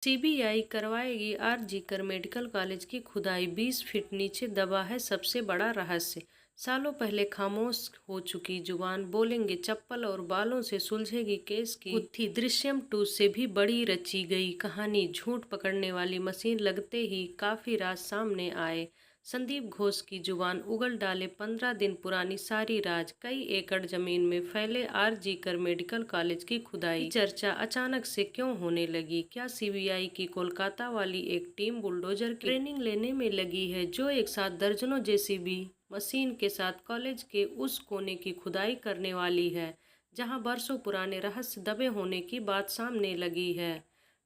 CBI करवाएगी RG Kar medical college की खुदाई। 20 फीट नीचे दबा है सबसे बड़ा रहस्य। सालों पहले खामोश हो चुकी जुबान बोलेंगे चप्पल और बालों से सुलझेगी केस की गुत्थी। दृश्यम 2 से भी बड़ी रची गई कहानी। झूठ पकड़ने वाली मशीन लगते ही काफी राज सामने आए। संदीप घोष की जुबान उगल डाले 15 दिन पुरानी सारी राज। कई एकड़ जमीन में फैले आरजीकर मेडिकल कॉलेज की खुदाई। चर्चा अचानक से क्यों होने लगी? क्या सीबीआई की कोलकाता वाली एक टीम बुलडोजर की ट्रेनिंग लेने में लगी है, जो एक साथ दर्जनों जेसीबी मशीन के साथ कॉलेज के उस कोने की खुदाई करने वाली है जहां बरसों पुराने रहस्य दबे होने की बात सामने लगी है?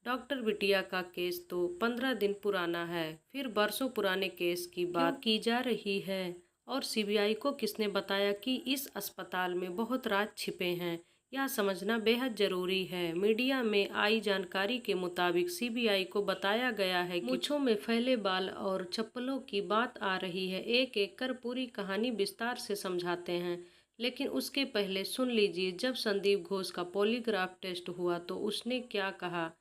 डॉक्टर बिटिया का केस तो 15 दिन पुराना है, फिर बरसों पुराने केस की बात की जा रही है? और सीबीआई को किसने बताया कि इस अस्पताल में बहुत राज छिपे हैं? यह समझना बेहद जरूरी है। मीडिया में आई जानकारी के मुताबिक सीबीआई को बताया गया है कि मूंछों में फैले बाल और चप्पलों की बात आ रही है। एक एक कर पूरी कहानी विस्तार से समझाते हैं, लेकिन उसके पहले सुन लीजिए जब संदीप घोष का पॉलीग्राफ टेस्ट हुआ तो उसने क्या कहा।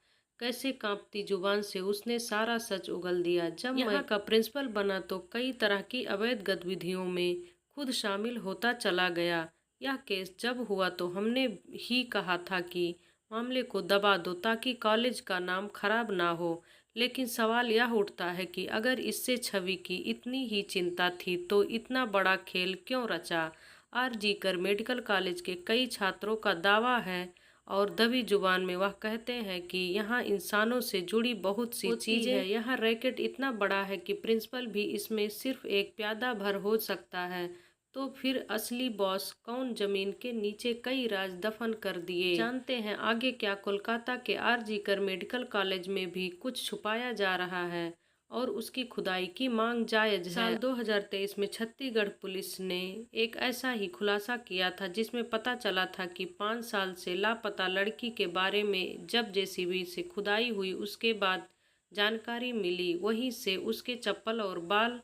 कैसे कांपती जुबान से उसने सारा सच उगल दिया। जब यहाँ का प्रिंसिपल बना तो कई तरह की अवैध गतिविधियों में खुद शामिल होता चला गया। यह केस जब हुआ तो हमने ही कहा था कि मामले को दबा दो ताकि कॉलेज का नाम खराब ना हो। लेकिन सवाल यह उठता है कि अगर इससे छवि की इतनी ही चिंता थी तो इतना बड़ा खेल क्यों रचा? आरजीकर मेडिकल कॉलेज के कई छात्रों का दावा है और दबी जुबान में वह कहते हैं कि यहाँ इंसानों से जुड़ी बहुत सी चीजें हैं। यह रैकेट इतना बड़ा है कि प्रिंसिपल भी इसमें सिर्फ एक प्यादा भर हो सकता है। तो फिर असली बॉस कौन? जमीन के नीचे कई राज दफन कर दिए। जानते हैं आगे क्या? कोलकाता के आरजीकर मेडिकल कॉलेज में भी कुछ छुपाया जा रहा है और उसकी खुदाई की मांग जायज है। साल 2023 में छत्तीसगढ़ पुलिस ने एक ऐसा ही खुलासा किया था जिसमें पता चला था कि 5 साल से लापता लड़की के बारे में जब जेसीबी से खुदाई हुई उसके बाद जानकारी मिली, वहीं से उसके चप्पल और बाल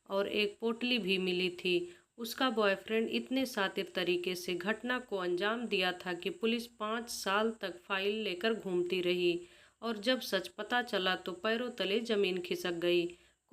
और एक पोटली भी मिली थी। उसका बॉयफ्रेंड इतने शातिर तरीके से घटना को अंजाम दिया था कि पुलिस 5 साल तक फाइल लेकर घूमती रही और जब सच पता चला तो पैरों तले जमीन खिसक गई।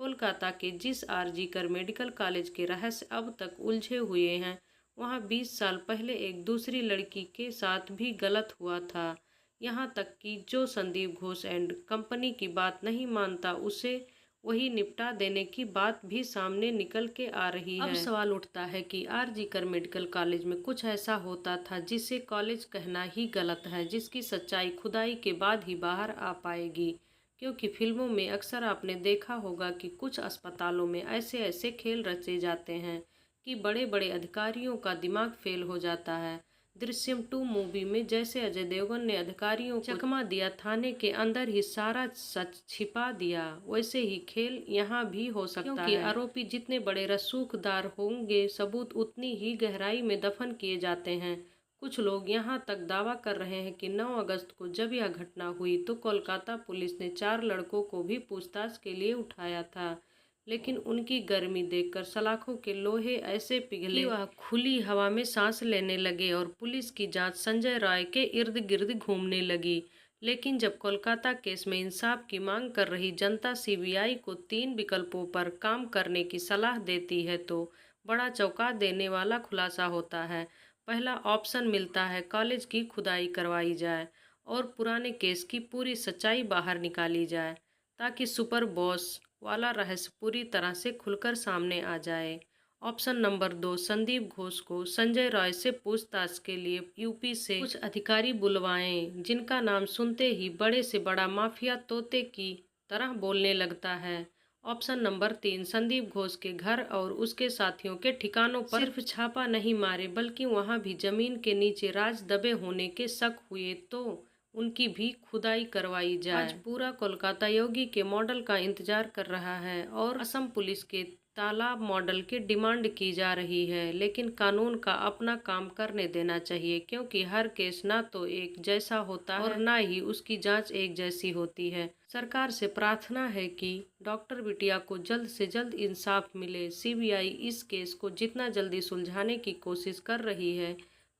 कोलकाता के जिस आरजीकर मेडिकल कॉलेज के रहस्य अब तक उलझे हुए हैं, वहाँ 20 साल पहले एक दूसरी लड़की के साथ भी गलत हुआ था। यहाँ तक कि जो संदीप घोष एंड कंपनी की बात नहीं मानता उसे वही निपटा देने की बात भी सामने निकल के आ रही है। अब सवाल उठता है कि आरजीकर मेडिकल कॉलेज में कुछ ऐसा होता था जिसे कॉलेज कहना ही गलत है, जिसकी सच्चाई खुदाई के बाद ही बाहर आ पाएगी। क्योंकि फिल्मों में अक्सर आपने देखा होगा कि कुछ अस्पतालों में ऐसे ऐसे खेल रचे जाते हैं कि बड़े बड़े अधिकारियों का दिमाग फेल हो जाता है। दृश्यम 2 मूवी में जैसे अजय देवगन ने अधिकारियों को चकमा दिया, थाने के अंदर ही सारा सच छिपा दिया, वैसे ही खेल यहाँ भी हो सकता है। क्योंकि आरोपी जितने बड़े रसूखदार होंगे सबूत उतनी ही गहराई में दफन किए जाते हैं। कुछ लोग यहाँ तक दावा कर रहे हैं कि 9 अगस्त को जब यह घटना हुई तो कोलकाता पुलिस ने 4 लड़कों को भी पूछताछ के लिए उठाया था, लेकिन उनकी गर्मी देखकर सलाखों के लोहे ऐसे पिघले कि वह खुली हवा में सांस लेने लगे और पुलिस की जांच संजय राय के इर्द गिर्द घूमने लगी। लेकिन जब कोलकाता केस में इंसाफ की मांग कर रही जनता सीबीआई को 3 विकल्पों पर काम करने की सलाह देती है तो बड़ा चौंका देने वाला खुलासा होता है। पहला ऑप्शन मिलता है कॉलेज की खुदाई करवाई जाए और पुराने केस की पूरी सच्चाई बाहर निकाली जाए ताकि सुपर बॉस वाला रहस्य पूरी तरह से खुलकर सामने आ जाए। ऑप्शन नंबर 2, संदीप घोष को संजय रॉय से पूछताछ के लिए यूपी से कुछ अधिकारी बुलवाएं जिनका नाम सुनते ही बड़े से बड़ा माफिया तोते की तरह बोलने लगता है। ऑप्शन नंबर 3, संदीप घोष के घर और उसके साथियों के ठिकानों पर सिर्फ छापा नहीं मारे बल्कि वहां भी जमीन के नीचे राज दबे होने के शक हुए तो उनकी भी खुदाई करवाई जाए। आज पूरा कोलकाता योगी के मॉडल का इंतजार कर रहा है और असम पुलिस के तालाब मॉडल की डिमांड की जा रही है, लेकिन कानून का अपना काम करने देना चाहिए क्योंकि हर केस ना तो एक जैसा होता है और ना ही उसकी जांच एक जैसी होती है। सरकार से प्रार्थना है कि डॉक्टर बिटिया को जल्द से जल्द इंसाफ मिले। सीबीआई इस केस को जितना जल्दी सुलझाने की कोशिश कर रही है,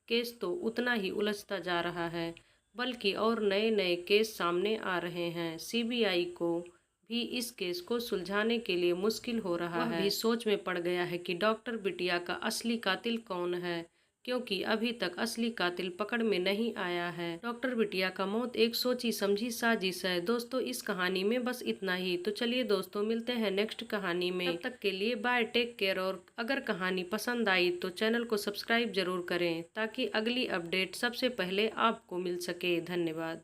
केस तो उतना ही उलझता जा रहा है। बल्कि और नए नए केस सामने आ रहे हैं। सीबीआई को भी इस केस को सुलझाने के लिए मुश्किल हो रहा है। वह भी सोच में पड़ गया है कि डॉक्टर बिटिया का असली कातिल कौन है, क्योंकि अभी तक असली कातिल पकड़ में नहीं आया है। डॉक्टर बिटिया का मौत एक सोची समझी साजिश है। दोस्तों, इस कहानी में बस इतना ही। तो चलिए दोस्तों, मिलते हैं नेक्स्ट कहानी में। तब तक के लिए बाय, टेक केयर। और अगर कहानी पसंद आई तो चैनल को सब्सक्राइब जरूर करें ताकि अगली अपडेट सबसे पहले आपको मिल सके। धन्यवाद।